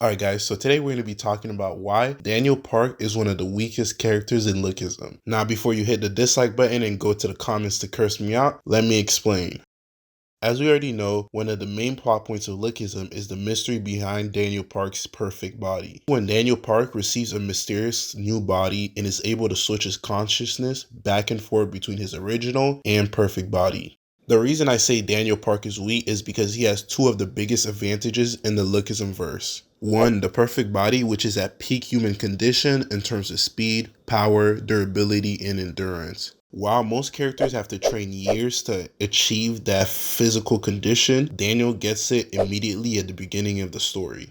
Alright guys, so today we're going to be talking about why Daniel Park is one of the weakest characters in Lookism. Now before you hit the dislike button and go to the comments to curse me out, let me explain. As we already know, one of the main plot points of Lookism is the mystery behind Daniel Park's perfect body. When Daniel Park receives a mysterious new body and is able to switch his consciousness back and forth between his original and perfect body. The reason I say Daniel Park is weak is because he has two of the biggest advantages in the Lookism verse. One, the perfect body, which is at peak human condition in terms of speed, power, durability, and endurance. While most characters have to train years to achieve that physical condition, Daniel gets it immediately at the beginning of the story.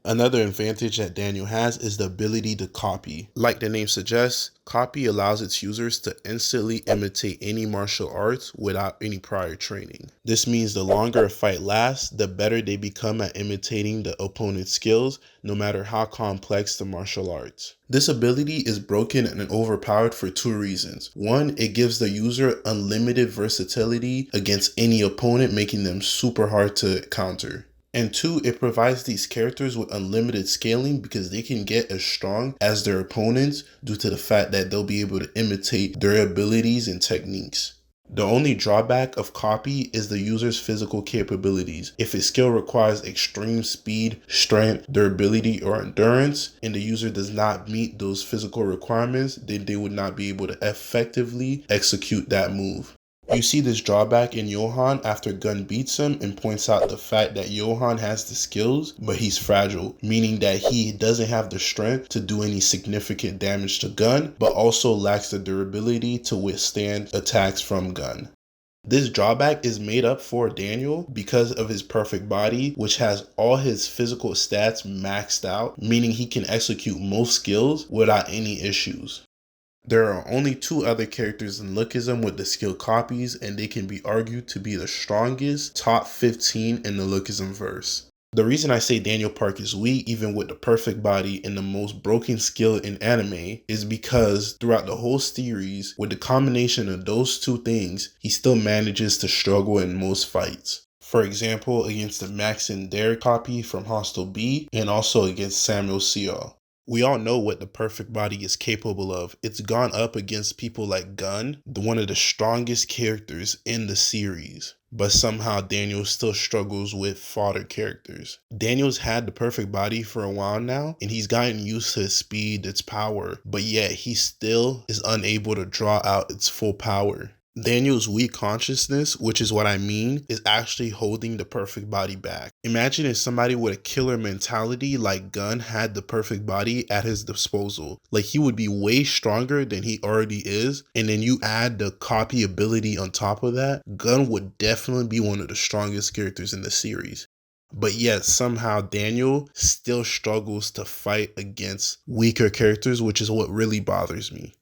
Another advantage that Daniel has is the ability to copy. Like the name suggests, copy allows its users to instantly imitate any martial arts without any prior training. This means the longer a fight lasts, the better they become at imitating the opponent's skills, no matter how complex the martial arts. This ability is broken and overpowered for two reasons. One, it gives the user unlimited versatility against any opponent, making them super hard to counter. And two, it provides these characters with unlimited scaling because they can get as strong as their opponents due to the fact that they'll be able to imitate their abilities and techniques. The only drawback of copy is the user's physical capabilities. If a skill requires extreme speed, strength, durability, or endurance, and the user does not meet those physical requirements, then they would not be able to effectively execute that move. You see this drawback in Johan after Gun beats him and points out the fact that Johan has the skills, but he's fragile, meaning that he doesn't have the strength to do any significant damage to Gun, but also lacks the durability to withstand attacks from Gun. This drawback is made up for Daniel because of his perfect body, which has all his physical stats maxed out, meaning he can execute most skills without any issues. There are only two other characters in Lookism with the skill copies, and they can be argued to be the strongest top 15 in the Lookism verse. The reason I say Daniel Park is weak, even with the perfect body and the most broken skill in anime, is because throughout the whole series, with the combination of those two things, he still manages to struggle in most fights. For example, against the Max and Derek copy from Hostel B, and also against Samuel Seol. We all know what the perfect body is capable of. It's gone up against people like Gun, one of the strongest characters in the series. But somehow Daniel still struggles with fodder characters. Daniel's had the perfect body for a while now, and he's gotten used to its speed, its power, but yet he still is unable to draw out its full power. Daniel's weak consciousness, which is what I mean, is actually holding the perfect body back. Imagine if somebody with a killer mentality like Gun had the perfect body at his disposal. Like, he would be way stronger than he already is, and then you add the copy ability on top of that, Gun would definitely be one of the strongest characters in the series. But yet somehow Daniel still struggles to fight against weaker characters, which is what really bothers me.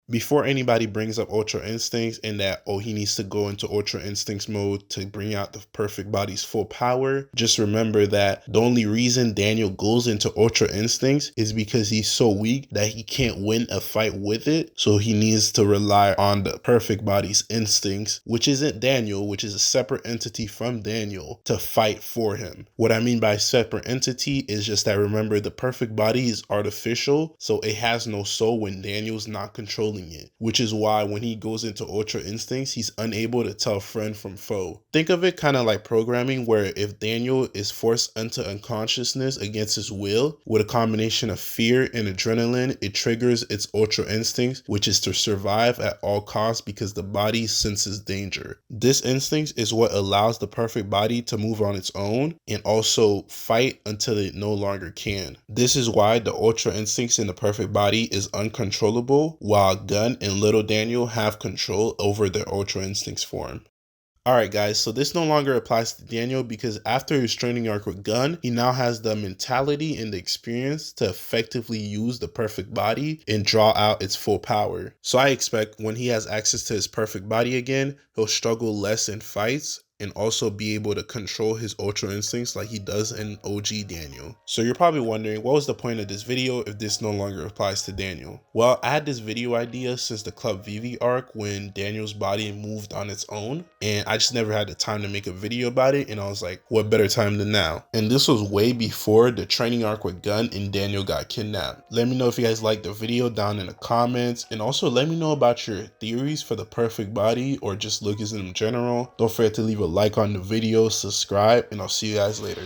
Before anybody brings up Ultra Instincts and that, oh, he needs to go into Ultra Instincts mode to bring out the perfect body's full power, just remember that the only reason Daniel goes into Ultra Instincts is because he's so weak that he can't win a fight with it. So he needs to rely on the perfect body's instincts, which isn't Daniel, which is a separate entity from Daniel, to fight for him. What I mean by separate entity is just that, remember, the perfect body is artificial, so it has no soul when Daniel's not controlling it, which is why when he goes into Ultra Instincts, he's unable to tell friend from foe. Think of it kind of like programming, where if Daniel is forced into unconsciousness against his will, with a combination of fear and adrenaline, it triggers its Ultra Instincts, which is to survive at all costs because the body senses danger. This instinct is what allows the perfect body to move on its own and also fight until it no longer can. This is why the Ultra Instincts in the perfect body is uncontrollable, while Gun and Little Daniel have control over their Ultra Instincts form. Alright guys, so this no longer applies to Daniel because after his training arc with Gun, he now has the mentality and the experience to effectively use the perfect body and draw out its full power. So I expect when he has access to his perfect body again, he'll struggle less in fights and also be able to control his ultra instincts like he does in OG Daniel. So you're probably wondering, what was the point of this video if this no longer applies to Daniel? Well, I had this video idea since the Club Vivi arc when Daniel's body moved on its own, and I just never had the time to make a video about it, and I was like, what better time than now? And this was way before the training arc with Gun and Daniel got kidnapped. Let me know if you guys liked the video down in the comments, and also let me know about your theories for the perfect body or just lookism in general. Don't forget to leave a like on the video, subscribe, and I'll see you guys later.